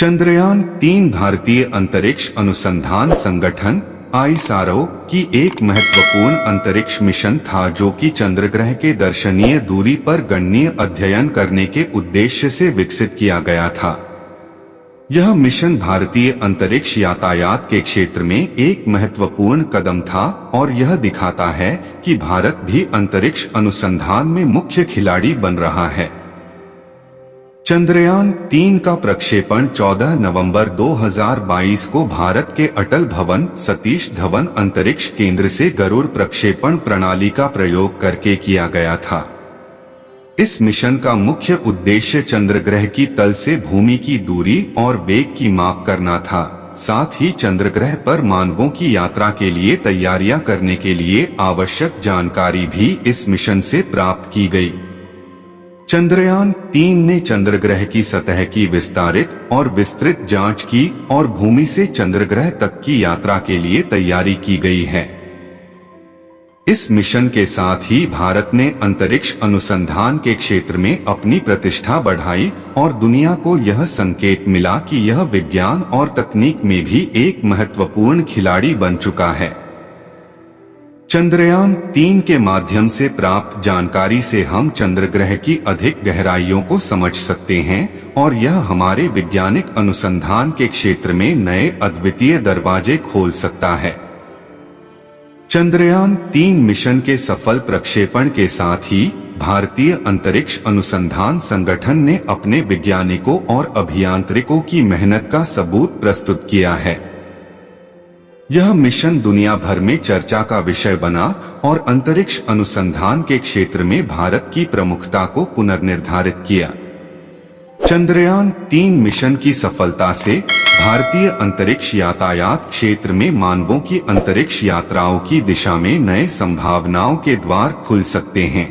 चंद्रयान-3 भारतीय अंतरिक्ष अनुसंधान संगठन ISRO की एक महत्वपूर्ण अंतरिक्ष मिशन था जो कि चंद्रग्रह के दर्शनीय दूरी पर गणनीय अध्ययन करने के उद्देश्य से विकसित किया गया था। यह मिशन भारतीय अंतरिक्ष यातायात के क्षेत्र में एक महत्वपूर्ण कदम था और यह दिखाता है कि भारत भी अंतरिक्ष अनुसंधान में मुख्य खिलाड़ी बन रहा है। चंद्रयान-3 का प्रक्षेपण 14 नवंबर 2022 को भारत के अटल भवन सतीश धवन अंतरिक्ष केंद्र से गरुड़ प्रक्षेपण प्रणाली का प्रयोग करके किया गया था। इस मिशन का मुख्य उद्देश्य चंद्रग्रह की तल से भूमि की दूरी और वेग की माप करना था। साथ ही चंद्रग्रह पर मानवों की यात्रा के लिए तैयारियां करने के लिए आवश्यक जानकारी भी इस मिशन से प्राप्त की गई। चंद्रयान-3 ने चंद्रग्रह की सतह की विस्तारित और विस्तृत जांच की और भूमि से चंद्रग्रह तक की यात्रा के लिए तैयारी की गई है। इस मिशन के साथ ही भारत ने अंतरिक्ष अनुसंधान के क्षेत्र में अपनी प्रतिष्ठा बढ़ाई और दुनिया को यह संकेत मिला कि यह विज्ञान और तकनीक में भी एक महत्वपूर्ण खिलाड़ी बन चुका है। चंद्रयान-3 के माध्यम से प्राप्त जानकारी से हम चंद्रग्रह की अधिक गहराइयों को समझ सकते हैं और यह हमारे वैज्ञानिक अनुसंधान के क्षेत्र में नए अद्वितीय दरवाजे खोल सकता है। चंद्रयान-3 मिशन के सफल प्रक्षेपण के साथ ही भारतीय अंतरिक्ष अनुसंधान संगठन ने अपने वैज्ञानिकों और अभियांत्रिकों की मेहनत का सबूत प्रस्तुत किया है। यह मिशन दुनिया भर में चर्चा का विषय बना और अंतरिक्ष अनुसंधान के क्षेत्र में भारत की प्रमुखता को पुनर्निर्धारित किया। चंद्रयान-3 मिशन की सफलता से भारतीय अंतरिक्ष यातायात क्षेत्र में मानवों की अंतरिक्ष यात्राओं की दिशा में नए संभावनाओं के द्वार खुल सकते हैं।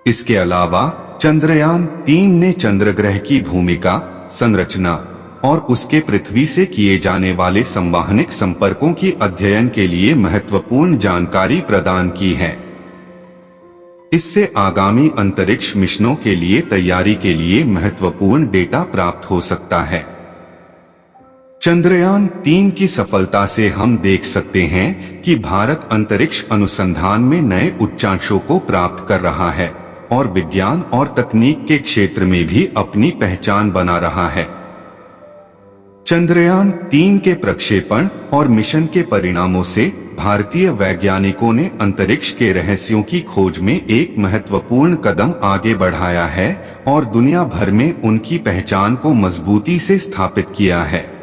इसके अलावा चंद्रयान-3 ने चंद्रग्रह की भूमिका, संरचना और उसके पृथ्वी से किए जाने वाले संवहनिक संपर्कों की अध्ययन के लिए महत्वपूर्ण जानकारी प्रदान की है। इससे आगामी अंतरिक्ष मिशनों के लिए तैयारी के लिए महत्वपूर्ण डेटा प्राप्त हो सकता है। चंद्रयान-3 की सफलता से हम देख सकते हैं कि भारत अंतरिक्ष अनुसंधान में नए उच्चांशों को प्राप्त कर रहा है और विज्ञान और तकनीक के क्षेत्र में भी अपनी पहचान बना रहा है। चंद्रयान-3 के प्रक्षेपण और मिशन के परिणामों से भारतीय वैज्ञानिकों ने अंतरिक्ष के रहस्यों की खोज में एक महत्वपूर्ण कदम आगे बढ़ाया है और दुनिया भर में उनकी पहचान को मजबूती से स्थापित किया है।